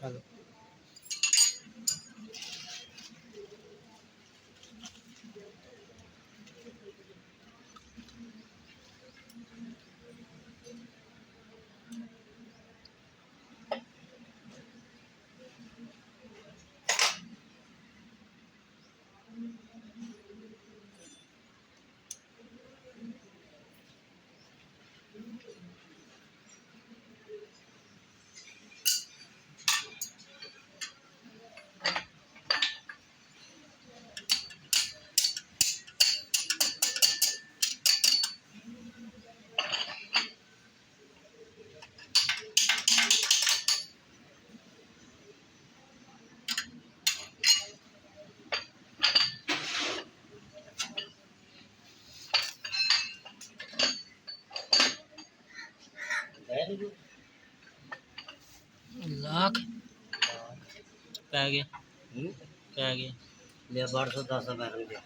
hello lakh पै गया पै गया ले 810 बैरंग दे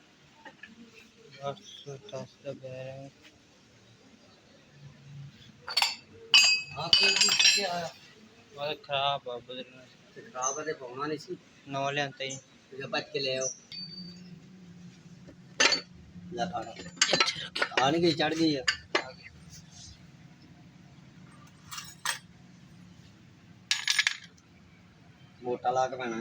810 का बैरंग बहुत खराब है बदलना खराब है पाना नहीं सी नवा लियांता ही तुझे बच के ले आओ ला खाना आने की चढ़ गई है मोटा ला के पैना